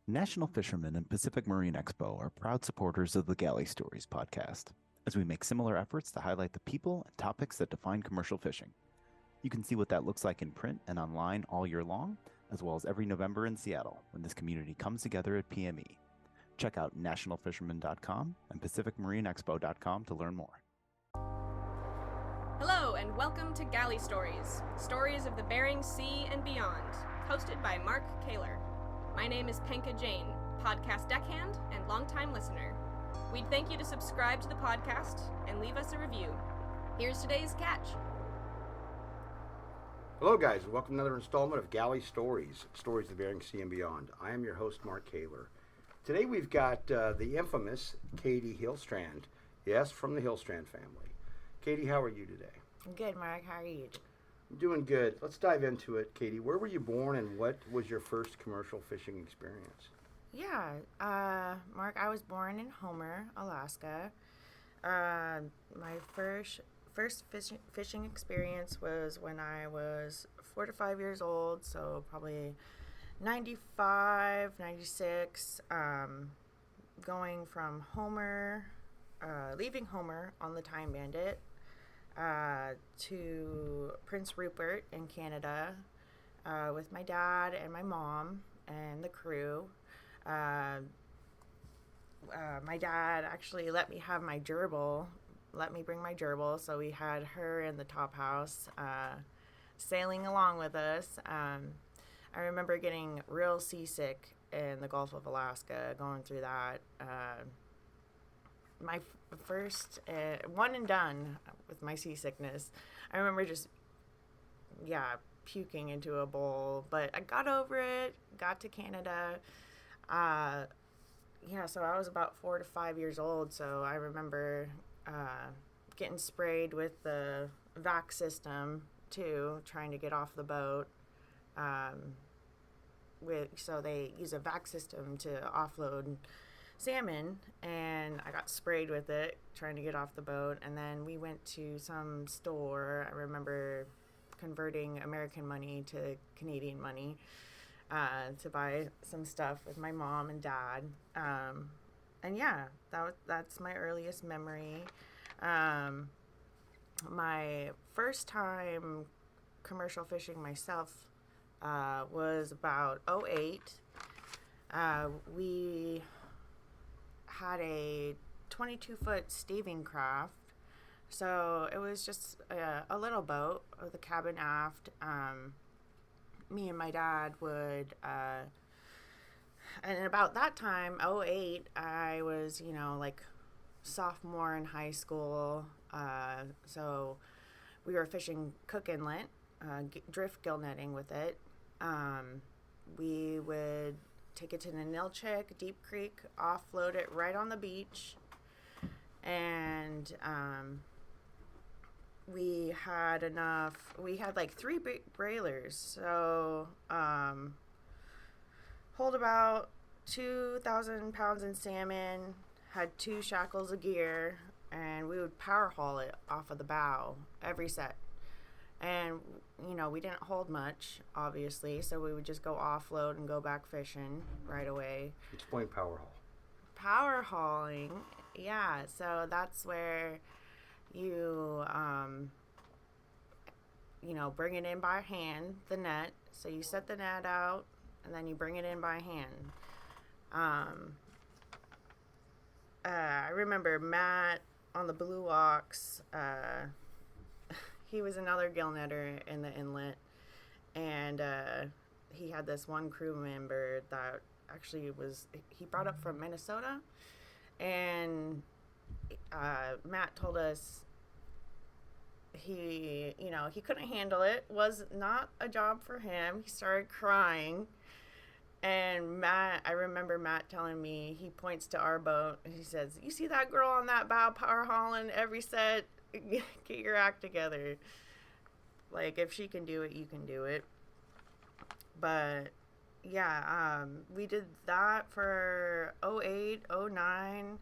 National Fishermen and Pacific Marine Expo are proud supporters of the Galley Stories podcast, as we make similar efforts to highlight the people and topics that define commercial fishing. You can see what that looks like in print and online all year long, as well as every November in Seattle when this community comes together at PME. Check out nationalfisherman.com and pacificmarineexpo.com to learn more. Hello and welcome to Galley Stories, stories of the Bering Sea and beyond, hosted by Mark Kaler. My name is Penka Jane, podcast deckhand and longtime listener. We'd thank you to subscribe to the podcast and leave us a review. Here's today's catch. Hello guys, and welcome to another installment of Galley Stories, stories of the Bering Sea and beyond. I am your host, Mark Kaler. Today we've got the infamous Katie Hillstrand. Yes, from the Hillstrand family. Katie, how are you today? Good, Mark. How are you? I'm doing good. Let's dive into it. Katie, where were you born and what was your first commercial fishing experience? Yeah, Mark, I was born in Homer, Alaska. My first fishing experience was when I was 4 to 5 years old, so probably 95, 96, going from Homer, leaving Homer on the Time Bandit, to Prince Rupert in Canada with my dad and my mom and the crew. My dad actually let me have my gerbil, let me bring my gerbil, so we had her in the top house sailing along with us. I remember getting real seasick in the Gulf of Alaska, going through that. My first one and done with my seasickness. I remember just, puking into a bowl. But I got over it, got to Canada. So I was about 4 to 5 years old. So I remember getting sprayed with the vac system, too, trying to get off the boat. So they use a vac system to offload salmon, and I got sprayed with it trying to get off the boat. And then we went to some store. I remember converting American money to Canadian money to buy some stuff with my mom and dad. That's my earliest memory. My first time commercial fishing myself was about '08. We had a 22-foot staving craft, so it was just a little boat with a cabin aft. Me and my dad would, and about that time, '08, I was, sophomore in high school, so we were fishing Cook Inlet, drift gill netting with it. We would take it to the Nilchik, Deep Creek, offload it right on the beach. And we had like 3 brailers. So hold about 2,000 pounds in salmon, had 2 shackles of gear, and we would power haul it off of the bow every set. And, we didn't hold much, obviously, so we would just go offload and go back fishing right away. Explain power haul. Power hauling, yeah, so that's where you, bring it in by hand, the net. So you set the net out, and then you bring it in by hand. I remember Matt on the Blue Ox, he was another gill netter in the inlet, and he had this one crew member that actually he brought up from Minnesota, and Matt told us he couldn't handle it, was not a job for him. He started crying, and I remember Matt telling me, he points to our boat, and he says, "You see that girl on that bow power hauling every set? Get your act together. Like, if she can do it, you can do it." But we did that for '08, '09,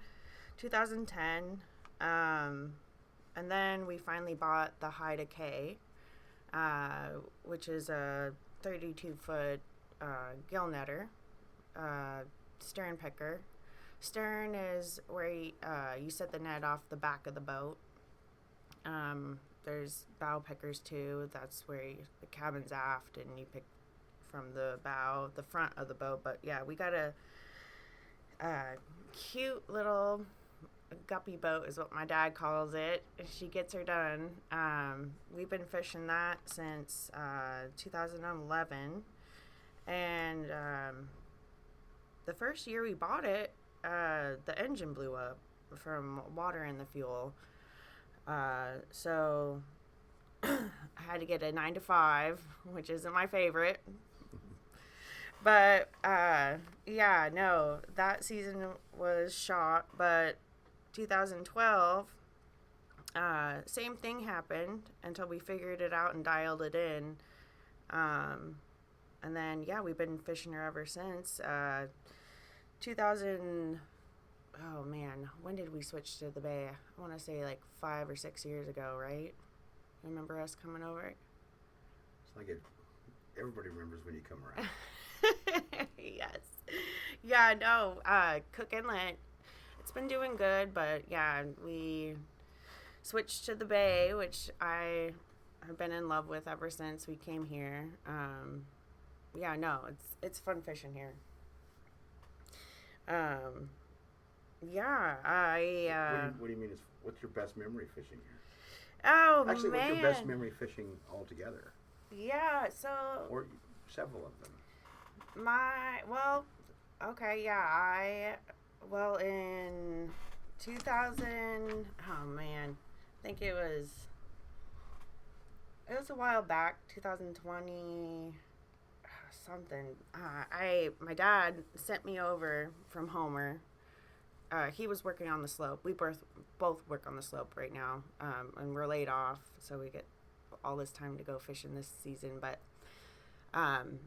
2010, and then we finally bought the Haida K, which is a 32-foot gill netter. stern picker. Stern is where you set the net off the back of the boat. There's bow pickers too. That's where the cabin's aft and you pick from the bow, the front of the boat. But yeah, we got a cute little guppy boat is what my dad calls it. She gets her done. We've been fishing that since 2011. And the first year we bought it, the engine blew up from water in the fuel. So I had to get a 9 to 5, which isn't my favorite. But yeah, no, that season was shot. But 2012, same thing happened until we figured it out and dialed it in. And then, yeah, we've been fishing her ever since. 2000, oh man, when did we switch to the bay? I want to say like 5 or 6 years ago, right? Remember us coming over? It's like everybody remembers when you come around. Yes. Yeah, no, Cook Inlet, it's been doing good, but yeah, we switched to the bay, which I have been in love with ever since we came here. Yeah, no, it's fun fishing here. Yeah, What do you mean? What's your best memory fishing here? Oh, Actually, man. what's your best memory fishing altogether? Yeah, so Or several of them. in 2000, oh man, I think it was a while back, 2020 something. My dad sent me over from Homer. He was working on the slope. We both work on the slope right now, and we're laid off, so we get all this time to go fishing this season. But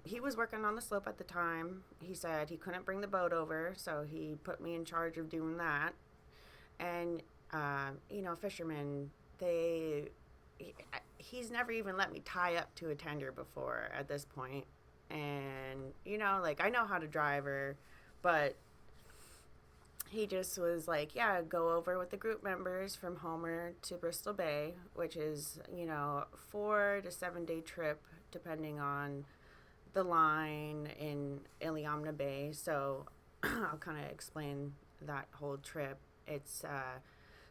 he was working on the slope at the time. He said he couldn't bring the boat over, so he put me in charge of doing that. And fishermen, he's never even let me tie up to a tender before at this point. And I know how to drive her, but he just was like, yeah, go over with the group members from Homer to Bristol Bay, which is 4 to 7 day trip depending on the line in Iliamna Bay. So I'll kind of explain that whole trip. It's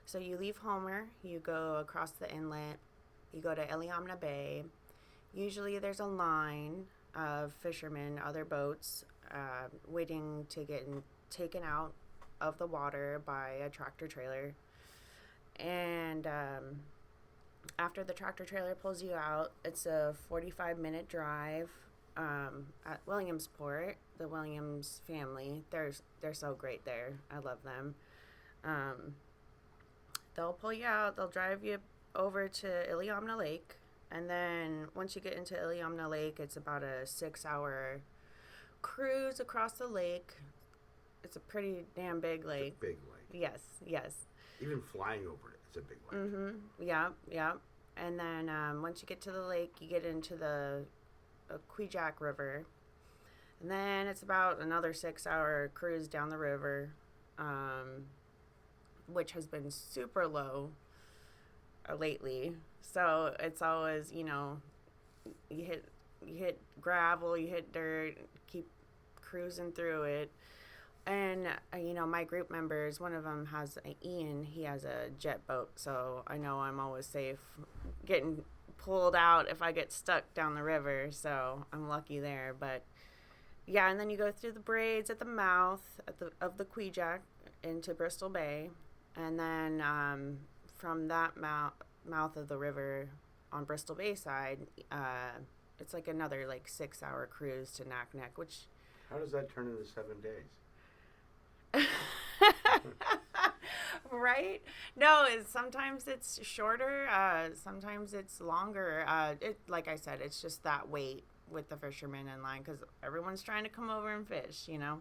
so you leave Homer, you go across the inlet, you go to Iliamna Bay. Usually there's a line of fishermen, other boats, waiting to get taken out of the water by a tractor trailer. And after the tractor trailer pulls you out, it's a 45-minute drive at Williamsport. The Williams family, they're so great there. I love them. They'll pull you out, they'll drive you over to Iliamna Lake. And then once you get into Iliamna Lake, it's about a 6-hour cruise across the lake. It's a pretty damn big lake. It's a big lake. Yes. Even flying over it, it's a big lake. Mm-hmm. Yeah. And then once you get to the lake, you get into the Quejack River. And then it's about another 6-hour cruise down the river, which has been super low lately. So it's always, you hit gravel, you hit dirt, keep cruising through it. And, my group members, one of them has Ian, he has a jet boat, so I know I'm always safe getting pulled out if I get stuck down the river, so I'm lucky there. But, yeah, and then you go through the braids at the mouth of the Quejack into Bristol Bay, and then from that mouth of the river on Bristol Bay side, it's like another 6-hour cruise to Naknek, which... How does that turn into 7 days? Right? No, sometimes it's shorter, sometimes it's longer. Like I said, it's just that wait with the fishermen in line because everyone's trying to come over and fish, Mm-hmm.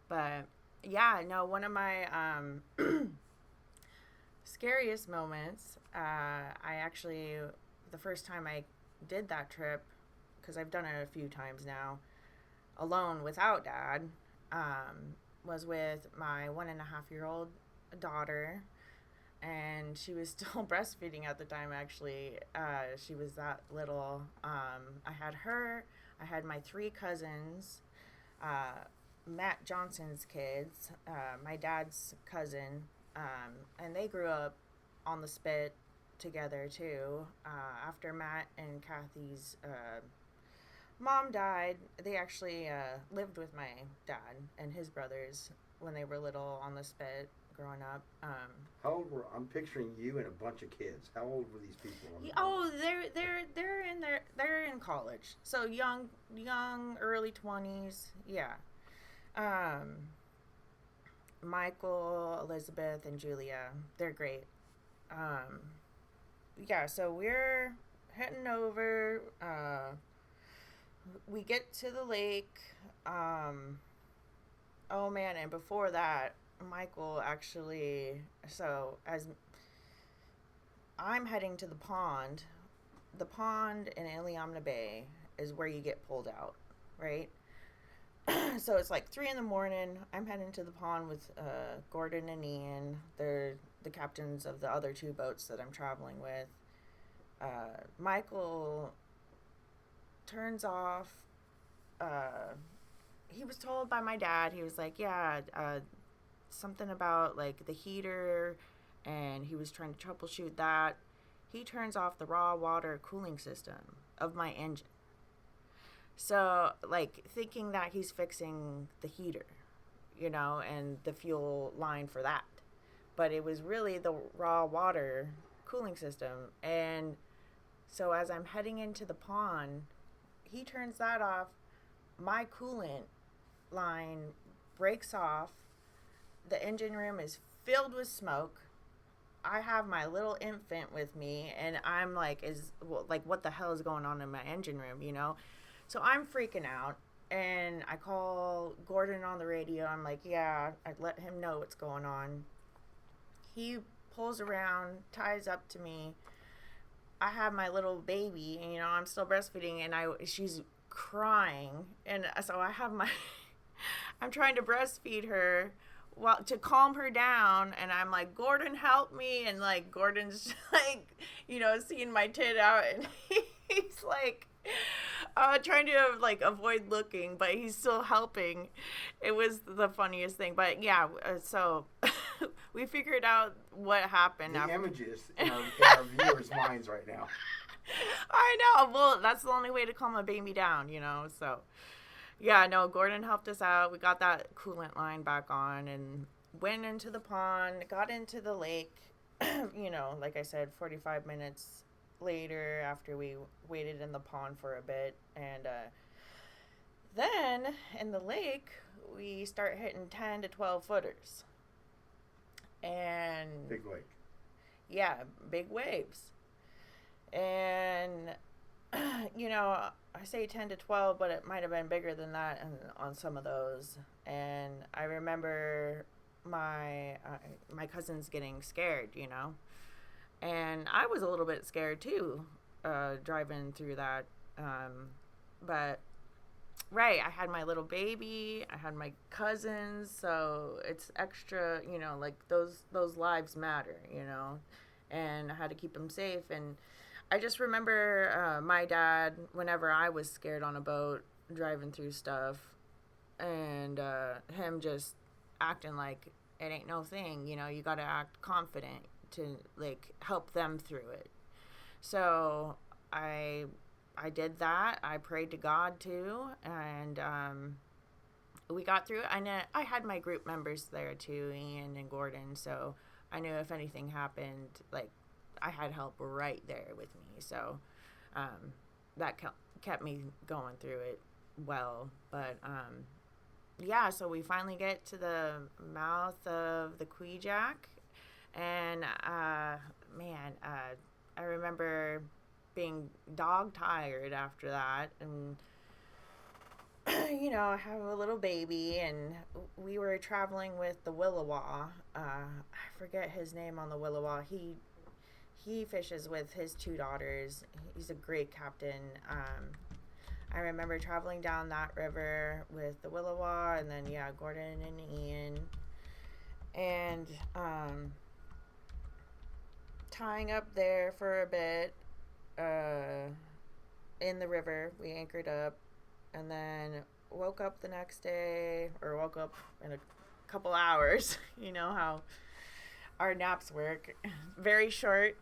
But yeah, no, one of my scariest moments, I actually, the first time I did that trip, because I've done it a few times now, alone without dad, was with my 1.5-year-old daughter, and she was still breastfeeding at the time. Actually, she was that little. I had her. I had my 3 cousins, Matt Johnson's kids, my dad's cousin, and they grew up on the spit together too. After Matt and Kathy's mom died, they actually lived with my dad and his brothers when they were little on the spit growing up. How old were? I'm picturing you and a bunch of kids. How old were these people? They're in college, so young, early 20s. Yeah. Michael, Elizabeth, and Julia, they're great. Yeah, so we're heading over. We get to the lake. Oh man, and before that, Michael actually, so as I'm heading to the pond in Iliamna Bay is where you get pulled out, right? So it's like 3 a.m. I'm heading to the pond with Gordon and Ian. They're the captains of the other 2 boats that I'm traveling with. Michael turns off. He was told by my dad, he was like, yeah, something about like the heater, and he was trying to troubleshoot that. He turns off the raw water cooling system of my engine. So, like, thinking that he's fixing the heater, and the fuel line for that. But it was really the raw water cooling system. And so as I'm heading into the pond, he turns that off. My coolant line breaks off. The engine room is filled with smoke. I have my little infant with me, and I'm like, what the hell is going on in my engine room, So I'm freaking out, and I call Gordon on the radio. I'm like, yeah, I let him know what's going on. He pulls around, ties up to me. I have my little baby, and, I'm still breastfeeding, and she's crying, and so I have I'm trying to breastfeed her to calm her down, and I'm like, Gordon, help me, and like Gordon's like, seeing my tit out, and he's like, trying to like avoid looking, but he's still helping. It was the funniest thing. But yeah, so we figured out what happened. The after. Images in our viewers' minds right now. I know. Well, that's the only way to calm a baby down, So yeah, no, Gordon helped us out. We got that coolant line back on and went into the pond, got into the lake. Like I said, 45 minutes later after we waited in the pond for a bit, and then in the lake we start hitting 10 to 12 footers, and big lake. Yeah, big waves. And I say 10 to 12, but it might have been bigger than that on some of those. And I remember my cousins getting scared, and I was a little bit scared too, driving through that. But right, I had my little baby, I had my cousins, so it's extra, like those lives matter, and I had to keep them safe. And I just remember my dad, whenever I was scared on a boat driving through stuff, and him just acting like it ain't no thing, you got to act confident to like help them through it. So I did that. I prayed to God too, and we got through it. I had my group members there too, Ian and Gordon, so I knew if anything happened, like I had help right there with me. So that kept me going through it well. But yeah, so we finally get to the mouth of the Kwijak, and I remember being dog tired after that, and I have a little baby, and we were traveling with the Willowa. I forget his name on the Willowa. He fishes with his 2 daughters. He's a great captain. I remember traveling down that river with the Willowa and then, yeah, Gordon and Ian. And tying up there for a bit in the river. We anchored up and then woke up the next day, or woke up in a couple hours. You know how our naps work. Very short,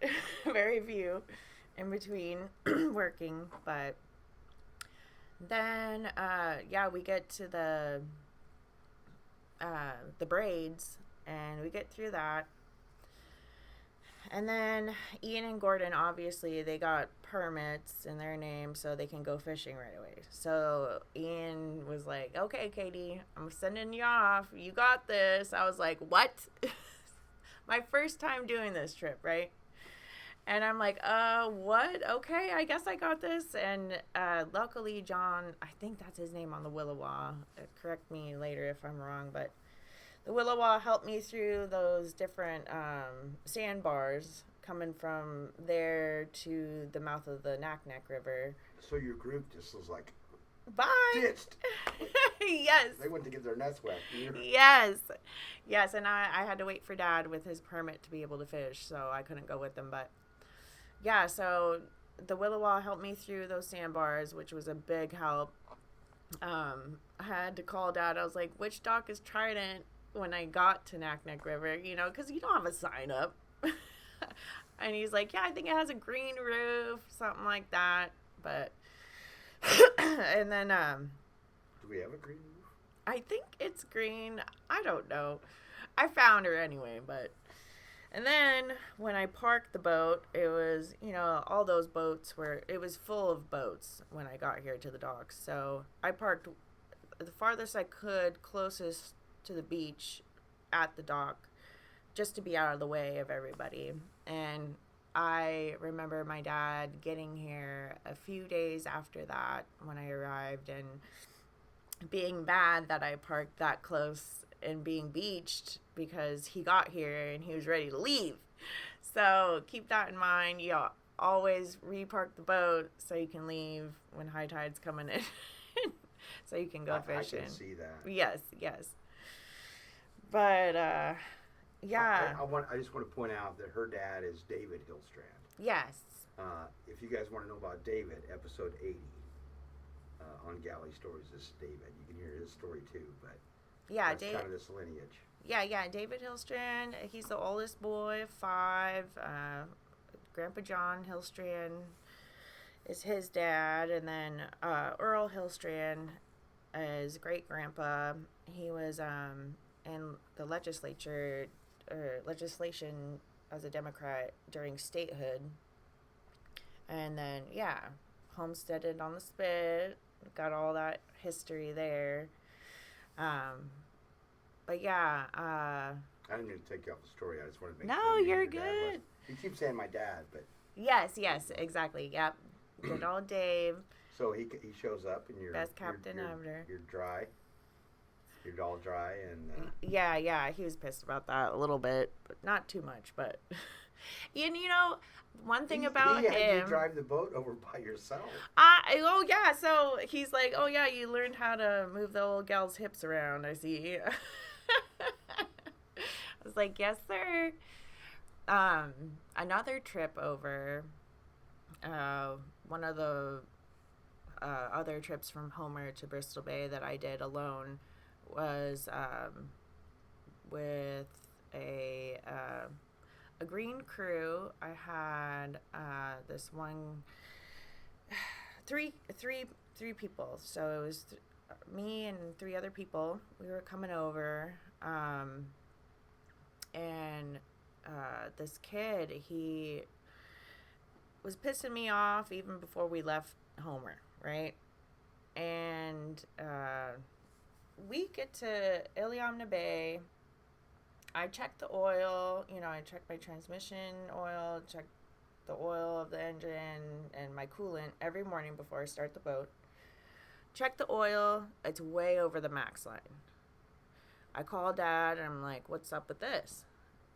very few in between working. But then, yeah, we get to the braids, and we get through that. And then Ian and Gordon, obviously, they got permits in their name so they can go fishing right away. So Ian was like, okay, Katie, I'm sending you off. You got this. I was like, what? My first time doing this trip, right? And I'm like, what? Okay, I guess I got this. And luckily, John, I think that's his name on the Willowa. Correct me later if I'm wrong, but the Willowa helped me through those different sandbars coming from there to the mouth of the Naknek River. So your group just was like, bye! Ditched. Yes. They went to get their nets wet. Yes. Yes, and I had to wait for Dad with his permit to be able to fish, so I couldn't go with them. But, yeah, so the Willowa helped me through those sandbars, which was a big help. I had to call Dad. I was like, which dock is Trident? When I got to Naknek River, you know, because you don't have a sign up. And he's like, yeah, I think it has a green roof, something like that. But, and then, Do we have a green roof? I think it's green. I don't know. I found her anyway, but, and then when I parked the boat, it was, you know, all those boats it was full of boats when I got here to the docks. So I parked the farthest I could, closest to the beach at the dock, just to be out of the way of everybody. And I remember my dad getting here a few days after that when I arrived, and being mad that I parked that close and being beached because he got here and he was ready to leave. So keep that in mind. You always repark the boat so you can leave when high tide's coming in. So you can go fishing. I can see that. Yes. But, yeah. I just want to point out that her dad is David Hillstrand. Yes. If you guys want to know about David, episode 80 on Galley Stories is David. You can hear his story too, but yeah, that's kind of this lineage. Yeah, David Hillstrand. He's the oldest boy of 5. Grandpa John Hillstrand is his dad, and then Earl Hillstrand is great grandpa. He was in the legislation as a Democrat during statehood, and then homesteaded on the Spit. Got all that history there. But yeah, I didn't mean to take you off the story. I just wanted to make no, sure you you're knew your dad good. You keep saying my dad, but Yes, exactly. Yep. Good old Dave. so he shows up and you're Best captain ever. You're dry. You're all dry and. Yeah. He was pissed about that a little bit, but not too much. But you know, one thing about he had him. you drive the boat over by yourself. So he's like, oh yeah, you learned how to move the old gal's hips around. I see. I was like, yes, sir. Another trip over. One of the other trips from Homer to Bristol Bay that I did alone was with a green crew. I had this one, three people. So it was me and 3 other people. We were coming over, and this kid, he was pissing me off even before we left Homer, right? And we get to Iliamna Bay. I check the oil, I check my transmission oil, check the oil of the engine and my coolant every morning before I start the boat. Check the oil, it's way over the max line. I call Dad and I'm like, what's up with this?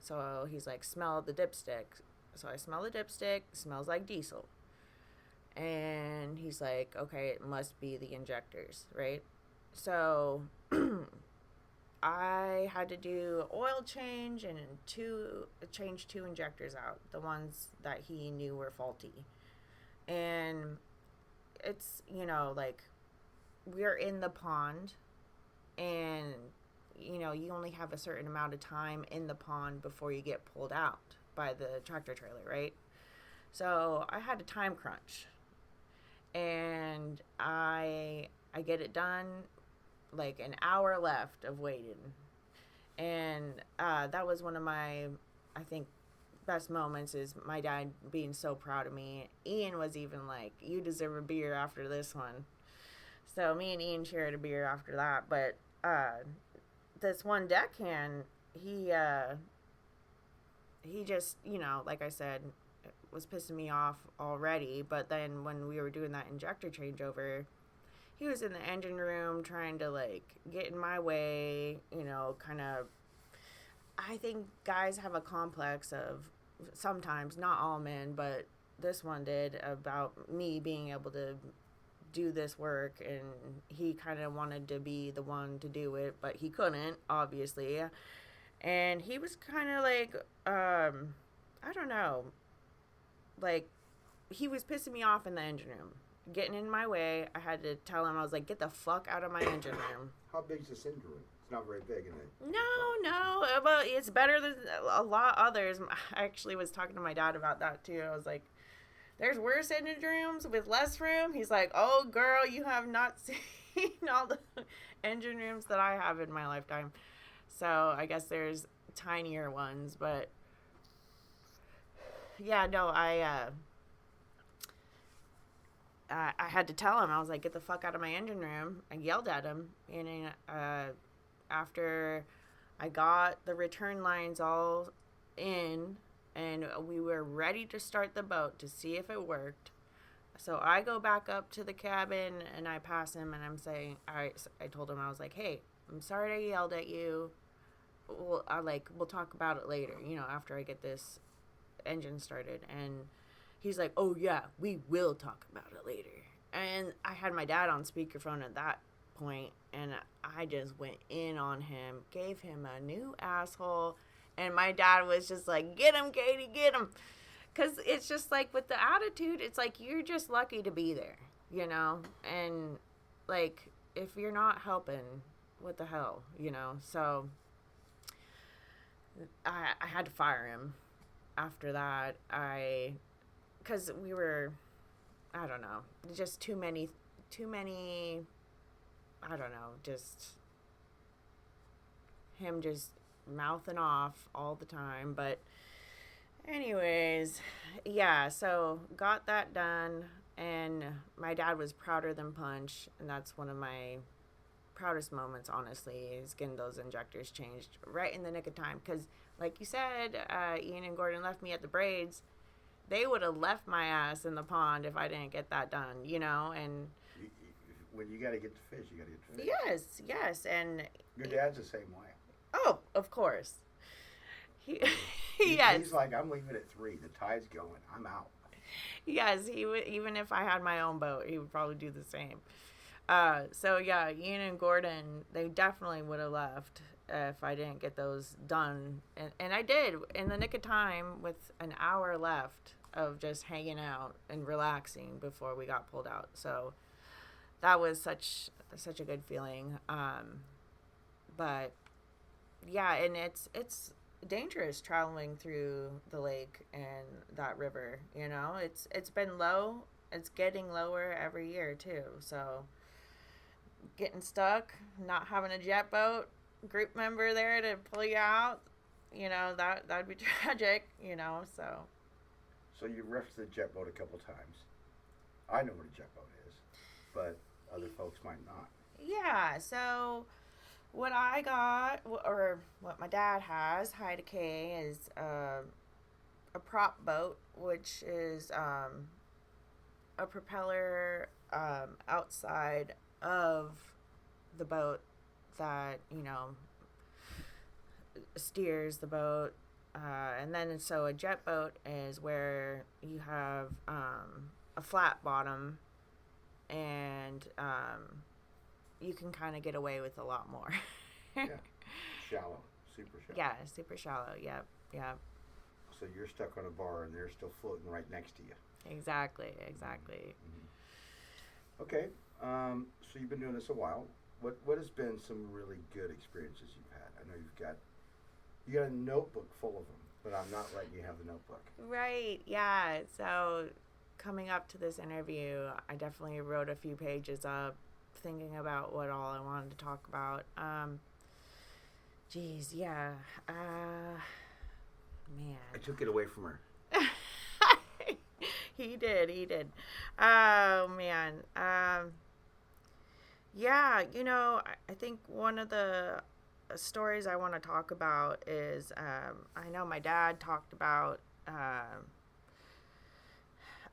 So he's like, smell the dipstick. So I smell the dipstick, it smells like diesel. And he's like, okay, it must be the injectors, right? So I had to do oil change and change two injectors out, the ones that he knew were faulty. And it's, like, we're in the pond, and you only have a certain amount of time in the pond before you get pulled out by the tractor trailer, right? So I had a time crunch, and I get it done, like an hour left of waiting. And that was one of my, I think, best moments, is my dad being so proud of me. Ian was even like, you deserve a beer after this one. So me and Ian shared a beer after that. But this one deckhand, he just, like I said, was pissing me off already. But then when we were doing that injector changeover, he was in the engine room trying to, like, get in my way, kind of. I think guys have a complex of, sometimes, not all men, but this one did, about me being able to do this work, and he kind of wanted to be the one to do it, but he couldn't, obviously. And he was kind of like, I don't know, like, he was pissing me off in the engine room, getting in my way. I had to tell him, I was like, get the fuck out of my engine room. How big's this engine room? It's not very big, is it? No, but it's better than a lot others. I actually was talking to my dad about that too. I was like, there's worse engine rooms with less room. He's like, oh girl, you have not seen all the engine rooms that I have in my lifetime. So I guess there's tinier ones, but yeah, no, I had to tell him. I was like, get the fuck out of my engine room. I yelled at him. And after I got the return lines all in, and we were ready to start the boat to see if it worked. So I go back up to the cabin, and I pass him, and I'm saying, I told him, I was like, hey, I'm sorry I yelled at you. We'll talk about it later, after I get this engine started. And he's like, oh yeah, we will talk about it later. And I had my dad on speakerphone at that point, and I just went in on him, gave him a new asshole, and my dad was just like, get him, Katie, get him. Because it's just like, with the attitude, it's like, you're just lucky to be there, and like, if you're not helping, what the hell, so I had to fire him after that. Because we were, I don't know, just too many, I don't know, just him just mouthing off all the time. But anyways, yeah, so got that done, and my dad was prouder than punch, and that's one of my proudest moments, honestly, is getting those injectors changed right in the nick of time. Because like you said, Ian and Gordon left me at the braids. They would have left my ass in the pond if I didn't get that done, and When you got to get the fish, you got to get the fish. yes, and Your dad's the same way. Oh, of course. Yes. He's like, I'm leaving at 3. The tide's going. I'm out. Yes, he would. Even if I had my own boat, he would probably do the same. So yeah, Ian and Gordon, they definitely would have left if I didn't get those done, and I did in the nick of time, with an hour left of just hanging out and relaxing before we got pulled out. So that was such a good feeling. But yeah, and it's dangerous traveling through the lake and that river. It's been low. It's getting lower every year too. So getting stuck, not having a jet boat group member there to pull you out, that'd be tragic. So you riffed the jet boat a couple times. I know what a jet boat is, but other folks might not. Yeah, so what I got, or what my dad has, High Decay, is a prop boat, which is a propeller outside of the boat that, steers the boat. And then, so a jet boat is where you have a flat bottom, and you can kind of get away with a lot more. Yeah. Shallow. Super shallow. Yeah, super shallow. Yep. So you're stuck on a bar and they're still floating right next to you. Exactly. Okay. So you've been doing this a while. What has been some really good experiences you've had? I know you got a notebook full of them, but I'm not letting you have the notebook. Right. Yeah. So coming up to this interview, I definitely wrote a few pages up, thinking about what all I wanted to talk about. Geez, yeah. Man. I took it away from her. He did. Oh, man. Yeah, I think one of the stories I want to talk about is, I know my dad talked about, I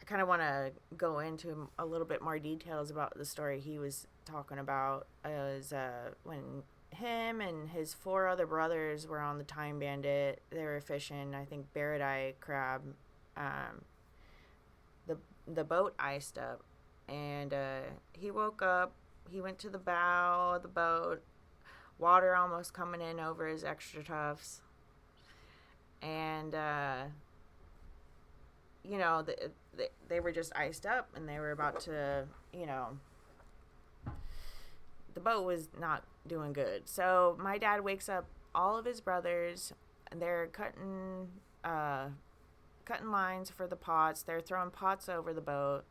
kind of want to go into a little bit more details about the story he was talking about, is when him and his 4 other brothers were on the Time Bandit. They were fishing, I think, barrett crab. The boat iced up, and he woke up. He went to the bow of the boat, water almost coming in over his extra tufts, and they were just iced up, and they were about to, the boat was not doing good. So my dad wakes up all of his brothers, and they're cutting lines for the pots. They're throwing pots over the boat.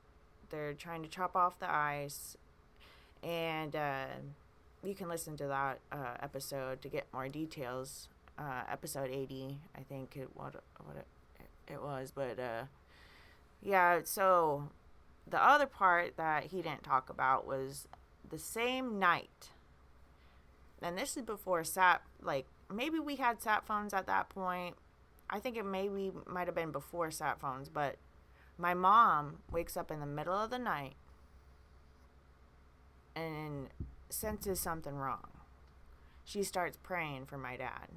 They're trying to chop off the ice. And you can listen to that episode to get more details. Episode 80, I think it was. But yeah, so the other part that he didn't talk about was the same night. And this is before maybe we had sat phones at that point. I think it might have been before sat phones, but my mom wakes up in the middle of the night and senses something wrong. She starts praying for my dad.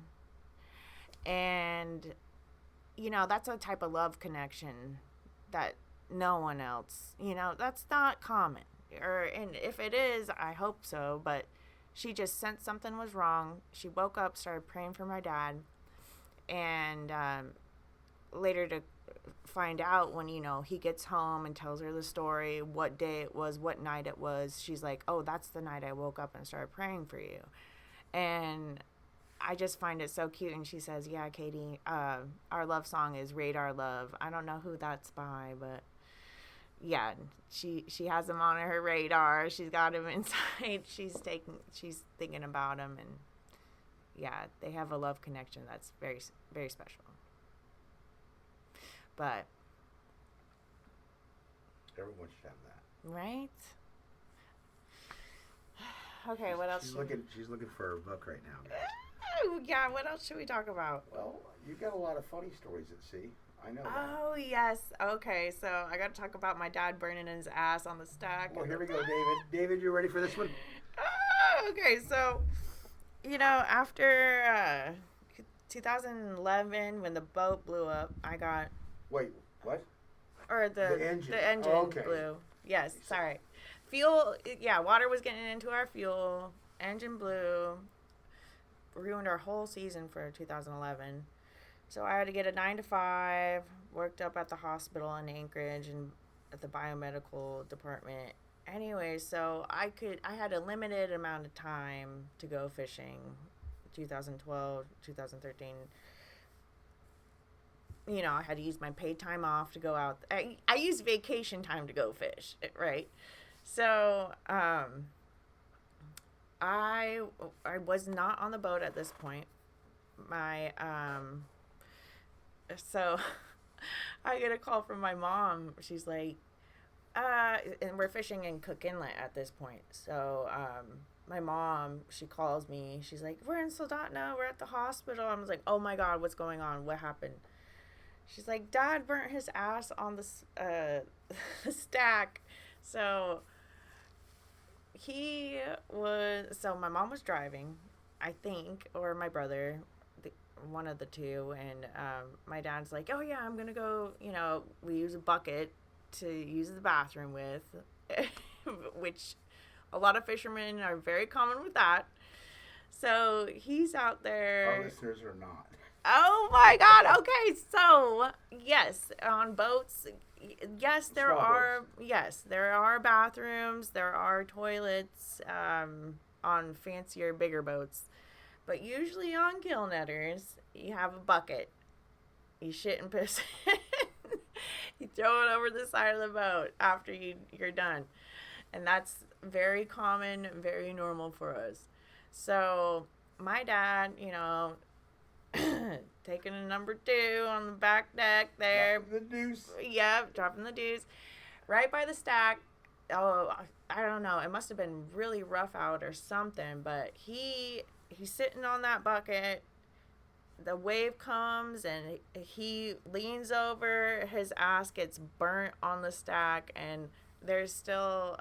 And, that's a type of love connection that no one else, that's not common. And if it is, I hope so, but she just sensed something was wrong. She woke up, started praying for my dad, and later to find out when, he gets home and tells her the story, what day it was, what night it was, she's like, oh, that's the night I woke up and started praying for you. And I just find it so cute. And she says, yeah, Katie, our love song is Radar Love. I don't know who that's by, but yeah, she has him on her radar. She's got him inside. She's thinking about him, and yeah, they have a love connection that's very, very special. But everyone should have that, right? Okay, what else? She's looking for her book right now, guys. Yeah, what else should we talk about? Well, you got a lot of funny stories at sea. I know that. Oh, yes. Okay, so I got to talk about my dad burning his ass on the stack. Well, here we go, David. David, you ready for this one? Okay, so, after 2011, when the boat blew up, I got... Wait, what? Or the engine okay. blew. Yes, sorry. Fuel, water was getting into our fuel. Engine blew. Ruined our whole season for 2011. So I had to get a 9 to 5, worked up at the hospital in Anchorage and at the biomedical department. Anyway, so I had a limited amount of time to go fishing. 2012, 2013. I had to use my paid time off to go out. I used vacation time to go fish, right? So, I was not on the boat at this point. So I get a call from my mom. She's like, and we're fishing in Cook Inlet at this point. So, my mom, she calls me. She's like, we're in Soldotna. We're at the hospital. I was like, oh my God, what's going on? What happened? She's like, Dad burnt his ass on the stack. So my mom was driving, I think, or my brother, one of the two. And my dad's like, oh yeah, I'm going to go, we use a bucket to use the bathroom with, which a lot of fishermen are very common with that. So he's out there. Our listeners are not. Oh my God. Okay. So yes, on boats, yes, there Small are, boats. yes, there are bathrooms, there are toilets, on fancier, bigger boats. But usually on gill netters, you have a bucket. You shit and piss in. You throw it over the side of the boat after you're done. And that's very common, very normal for us. So my dad, taking a number 2 on the back deck there. Dropping the deuce. Yep, dropping the deuce. Right by the stack. Oh, I don't know. It must have been really rough out or something, but he's sitting on that bucket. The wave comes and he leans over. His ass gets burnt on the stack, and there's still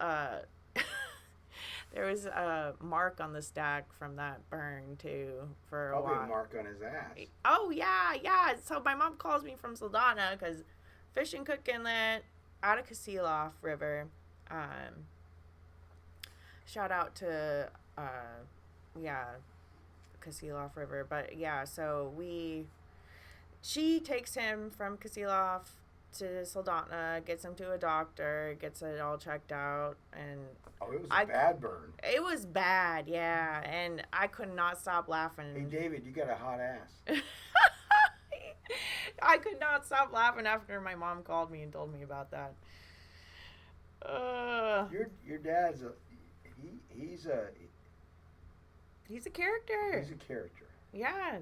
there was a mark on the stack from that burn too for a Probably while. a mark on his ass. Oh yeah. So my mom calls me from Soldotna because fishing Cook Inlet out of Kasilof River. Shout out to Kasilof River. But yeah, so she takes him from Kasilof to Soldotna, gets him to a doctor, gets it all checked out, and Oh, it was a bad burn. it was bad, yeah, and I could not stop laughing. Hey, David, you got a hot ass. I could not stop laughing after my mom called me and told me about that. Your dad's he's a character. He's a character. Yeah.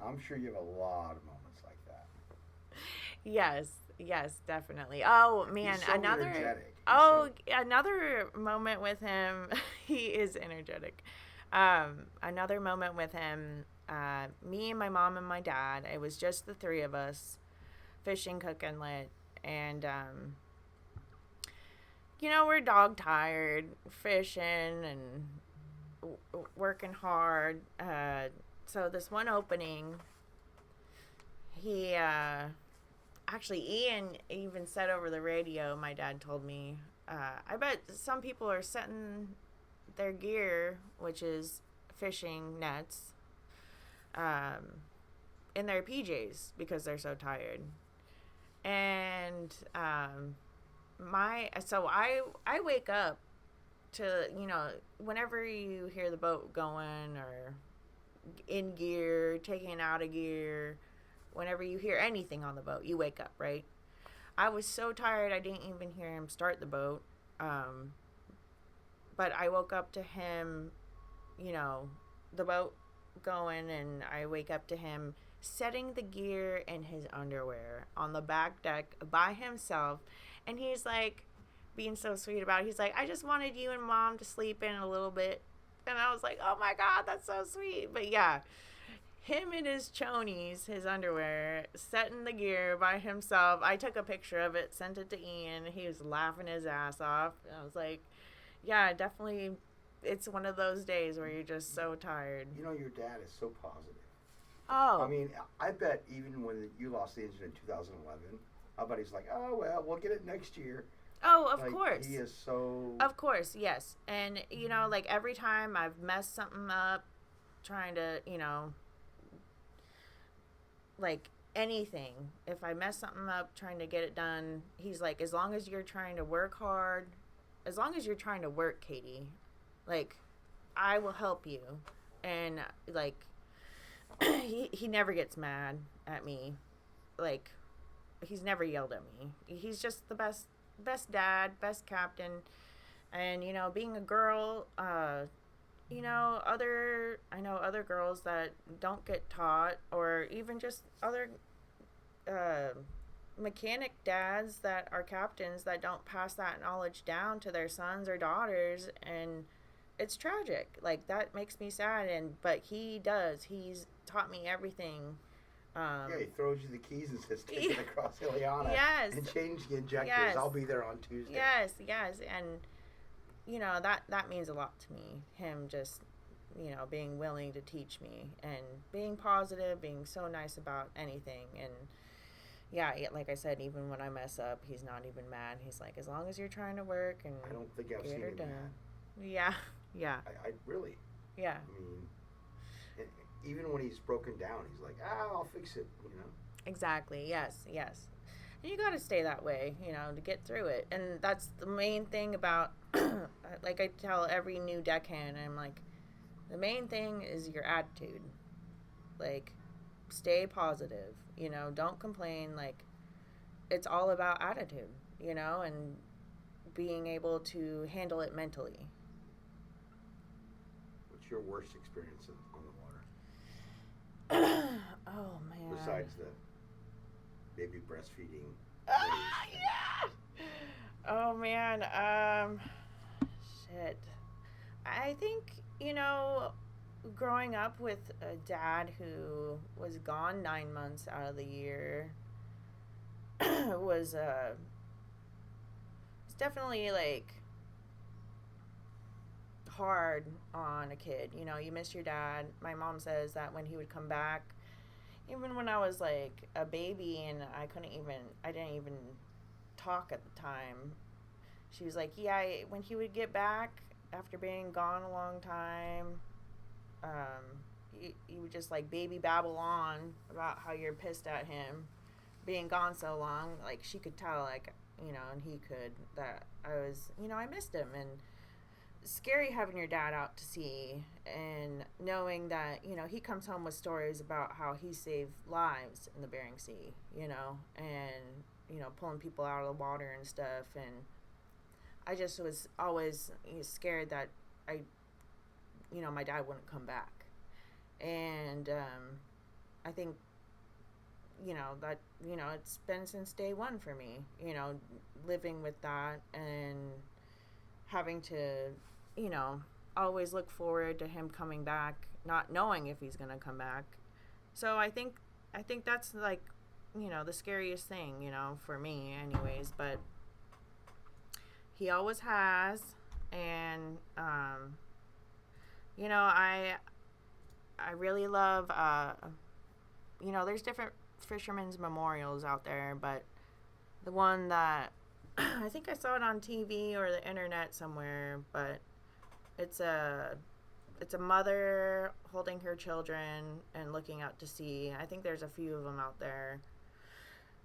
I'm sure you have a lot of moments like that. Yes, definitely. Oh man, He's so energetic. Another moment with him. He is energetic. Another moment with him. Me and my mom and my dad. It was just the 3 of us, fishing Cook Inlet, and we're dog tired, fishing and working hard. So this one opening, he actually, Ian even said over the radio, my dad told me, I bet some people are setting their gear, which is fishing nets, in their PJs because they're so tired. And I wake up to, whenever you hear the boat going or in gear, taking out of gear, whenever you hear anything on the boat, you wake up, right? I was so tired I didn't even hear him start the boat. But I woke up to him, the boat going, and I wake up to him setting the gear in his underwear on the back deck by himself. And he's like, being so sweet about it. He's like, I just wanted you and Mom to sleep in a little bit. And I was like, oh my God, that's so sweet. But yeah, him in his chonies, his underwear, setting the gear by himself. I took a picture of it, sent it to Ian. He was laughing his ass off. And I was like, yeah, definitely. It's one of those days where you're just so tired. Your dad is so positive. Oh. I mean, I bet even when you lost the engine in 2011, I bet he's like, oh, well, we'll get it next year. Oh, of course. He is so... Of course, yes. And, like every time I've messed something up, trying to, like anything, if I mess something up trying to get it done, he's like, as long as you're trying to work hard, as long as you're trying to work, Katie, like, I will help you. And, like, he never gets mad at me. Like, he's never yelled at me. He's just the best dad, best captain. And, being a girl, I know other girls that don't get taught, or even just other mechanic dads that are captains that don't pass that knowledge down to their sons or daughters, and it's tragic. Like, that makes me sad. But he does. He's taught me everything. He throws you the keys and says, take it across Ileana. Yes. And change the injectors. Yes. I'll be there on Tuesday. Yes. And, that means a lot to me. Him just, being willing to teach me and being positive, being so nice about anything. And, yeah, like I said, even when I mess up, he's not even mad. He's like, as long as you're trying to work and I don't think I've get seen her him done. mad. Yeah, yeah, I really. yeah. I mean, even when he's broken down, he's like, I'll fix it. You know. Exactly. Yes, yes. And you got to stay that way, you know, to get through it. And that's the main thing about, like I tell every new deckhand, I'm like, the main thing is your attitude. Like, stay positive, you know, don't complain. Like, it's all about attitude, you know, and being able to handle it mentally. What's your worst experience on the water Oh, man. besides the baby breastfeeding? Yeah. Oh, man. Shit. I think, you know, growing up with a dad who was gone 9 months out of the year was it's definitely like hard on a kid. You know, you miss your dad. My mom says that when he would come back, even when I was like a baby and I didn't even talk at the time. She was like, yeah, when he would get back after being gone a long time, you would just like baby babble on about how you're pissed at him being gone so long. Like she could tell, like, you know, and he could, that I was, you know, I missed him. And scary having your dad out to sea and knowing that, you know, he comes home with stories about how he saved lives in the Bering Sea, you know, and, you know, pulling people out of the water and stuff. And I just was always scared that my dad wouldn't come back. And I think, that, it's been since day one for me, living with that and having to, always look forward to him coming back, not knowing if he's going to come back. So I think that's like, the scariest thing, for me anyways, but he always has. And, I really love, there's different fishermen's memorials out there, but the one that I think I saw it on TV or the internet somewhere, but it's a mother holding her children and looking out to sea. I think there's a few of them out there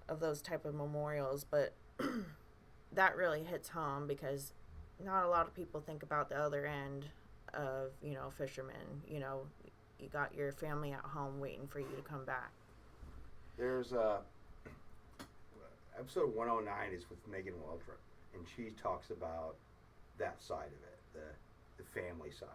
of those type of memorials, but that really hits home because not a lot of people think about the other end of, fishermen. You got your family at home waiting for you to come back. There's episode 109 is with Megan Waldrop, and she talks about that side of it, the family side,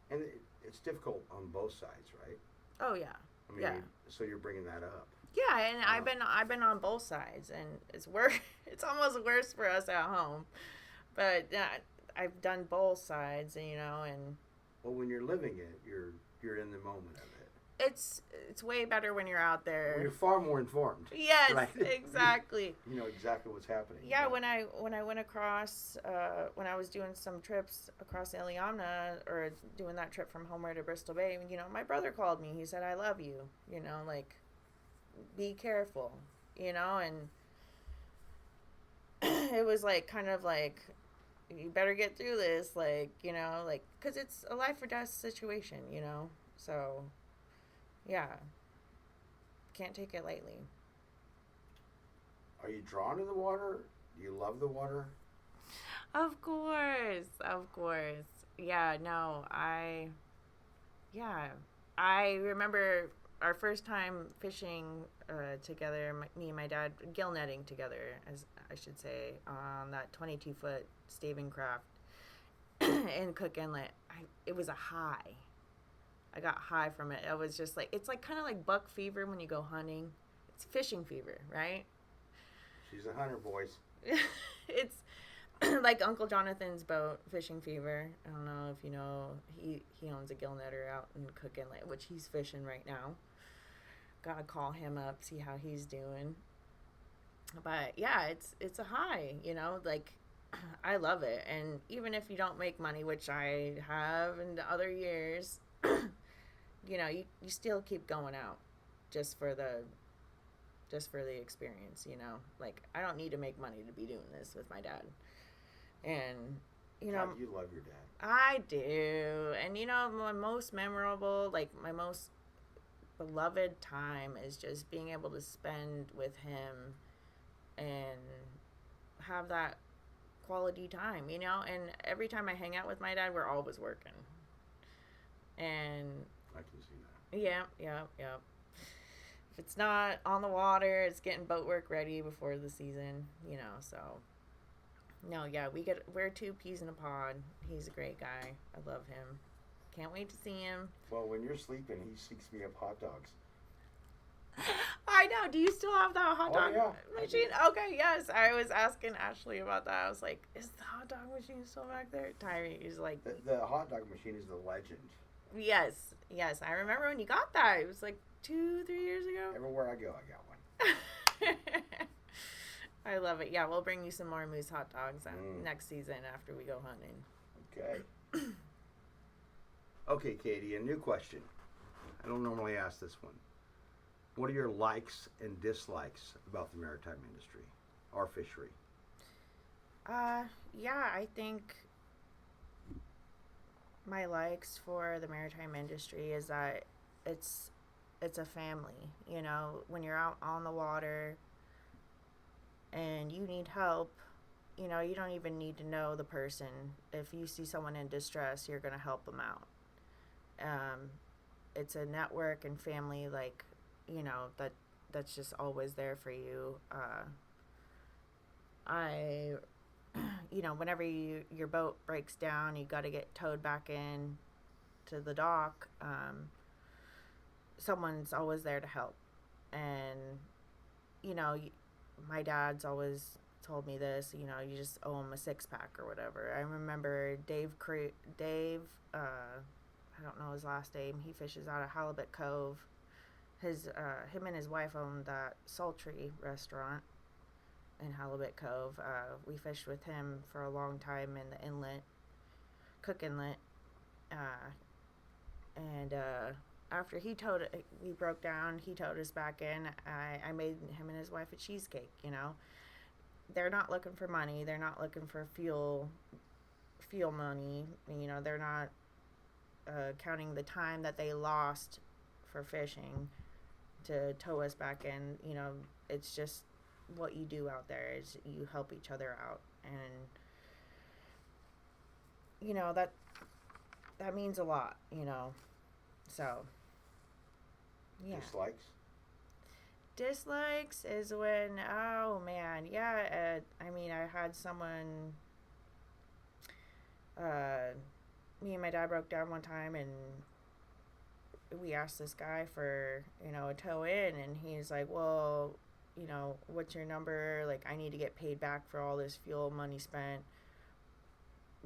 and it's difficult on both sides, right? Oh yeah. I mean, yeah. So you're bringing that up. Yeah, and I've been on both sides, and it's worse. It's almost worse for us at home, but I've done both sides, and well, when you're living it, you're in the moment of it. It's way better when you're out there. Well, you're far more informed. Yes, right? Exactly. You know exactly what's happening. Yeah, when I went across, when I was doing some trips across Iliamna, or doing that trip from Homer to Bristol Bay, my brother called me. He said, "I love you. Like, be careful." And it was like kind of like, you better get through this, like, because it's a life or death situation, so. Yeah. Can't take it lightly. Are you drawn to the water? Do you love the water? Of course. Yeah, no, I remember our first time fishing together, me and my dad, gill netting together, as I should say, on that 22-foot staving craft in Cook Inlet. It was a high. I got high from it. I was just like, it's like kind of like buck fever when you go hunting. It's fishing fever, right? She's a hunter, boys. It's like Uncle Jonathan's boat, fishing fever. I don't know if you know, he owns a gill netter out in Cook Inlet, which he's fishing right now. Gotta call him up, see how he's doing. But yeah, it's a high, like, I love it. And even if you don't make money, which I have in the other years, you still keep going out just for the just for the experience, you know. Like, I don't need to make money to be doing this with my dad. And, you know, God, you love your dad. I do. And, you know, my most memorable, like, my most beloved time is just being able to spend with him and have that quality time, you know. And every time I hang out with my dad, we're always working. And I can see that. yeah. If it's not on the water, it's getting boat work ready before the season, you know. So no, yeah, we're two peas in a pod. He's a great guy. I love him. Can't wait to see him. Well, when you're sleeping, he seeks me up hot dogs. I know. Do you still have that hot dog yeah, machine? Okay, yes. I was asking Ashley about that. I was like, is the hot dog machine still back there? Tyree is like, The hot dog machine is the legend. yes. I remember when you got that. It was like 2-3 years ago. Everywhere I go, I got one. I love it. Yeah, we'll bring you some more Moose hot dogs next season after we go hunting. Okay. Okay, Katie, a new question. I don't normally ask this one. What are your likes and dislikes about the maritime industry or fishery? Yeah, I think my likes for the maritime industry is that it's a family, you know. When you're out on the water and you need help, you know, you don't even need to know the person. If you see someone in distress, you're going to help them out. It's a network and family, like, you know, that's just always there for you. You know, whenever your boat breaks down, you got to get towed back in to the dock. Someone's always there to help. And, you know, my dad's always told me this, you know, you just owe him a 6-pack or whatever. I remember Dave, I don't know his last name. He fishes out of Halibut Cove. Him and his wife own that sultry restaurant in Halibut Cove. We fished with him for a long time in the inlet, Cook Inlet. And after we broke down, he towed us back in. I made him and his wife a cheesecake, you know. They're not looking for money. They're not looking for fuel money. You know, they're not counting the time that they lost for fishing to tow us back in. You know, it's just what you do out there is you help each other out. And, you know, that means a lot, you know. So, yeah. Dislikes is when, oh man, yeah, I mean, I had someone, me and my dad broke down one time, and we asked this guy for, you know, a tow in, and he's like, well, you know, what's your number? Like, I need to get paid back for all this fuel money spent.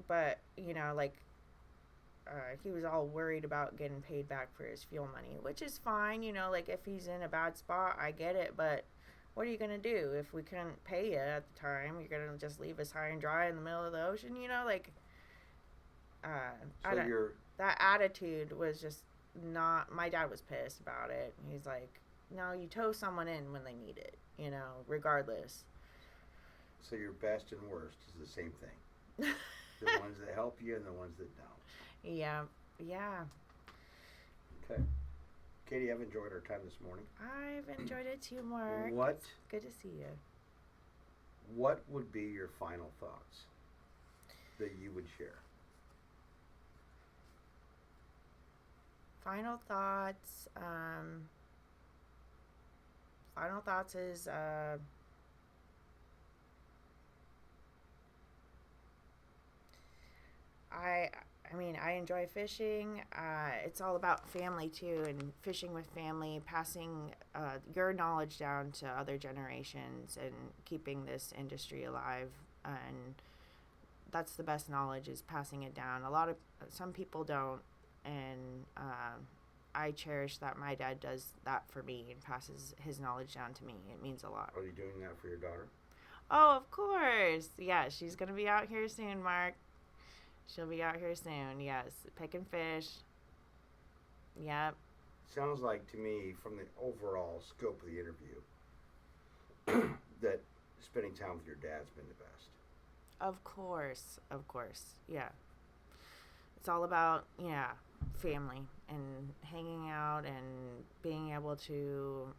But, you know, like, he was all worried about getting paid back for his fuel money, which is fine, you know, like, if he's in a bad spot, I get it, but what are you going to do? If we couldn't pay you at the time, you're going to just leave us high and dry in the middle of the ocean, you know, like, that attitude was just not, my dad was pissed about it. He's like, no, you tow someone in when they need it, you know, regardless. So your best and worst is the same thing. The ones that help you and the ones that don't. Yeah. Okay. Katie, I've enjoyed our time this morning. I've enjoyed it too, Mark. What? It's good to see you. What would be your final thoughts that you would share? Final thoughts is I mean, I enjoy fishing. It's all about family too, and fishing with family, passing your knowledge down to other generations, and keeping this industry alive. And that's the best knowledge, is passing it down. Some people don't, and I cherish that my dad does that for me and passes his knowledge down to me. It means a lot. Are you doing that for your daughter? Oh, of course. Yeah, she's gonna be out here soon, Mark. She'll be out here soon, yes. Picking fish. Yep. Sounds like to me, from the overall scope of the interview, that spending time with your dad's been the best. Of course. Yeah. It's all about, family and hanging out and being able to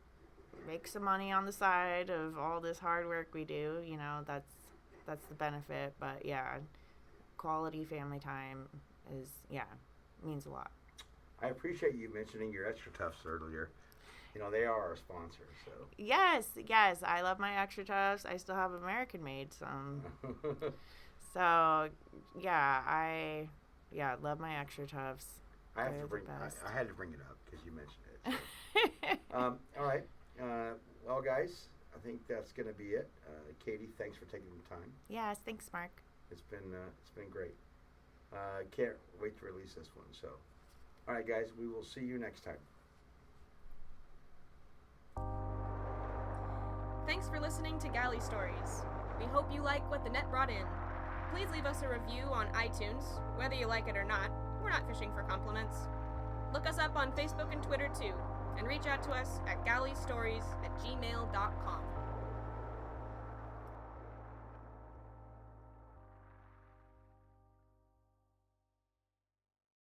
make some money on the side of all this hard work we do. That's the benefit. But yeah, quality family time means a lot. I appreciate you mentioning your Extra Toughs earlier. They are our sponsor, so. Yes, I love my Extra Toughs. I still have American made some. So, I love my Extra Toughs. I had to bring it up because you mentioned it. So. All right. Well, guys, I think that's going to be it. Katie, thanks for taking the time. Yes, thanks, Mark. It's been great. Can't wait to release this one. So, all right, guys, we will see you next time. Thanks for listening to Galley Stories. We hope you like what the net brought in. Please leave us a review on iTunes. Whether you like it or not, we're not fishing for compliments. Look us up on Facebook and Twitter too, and reach out to us at galleystories@gmail.com.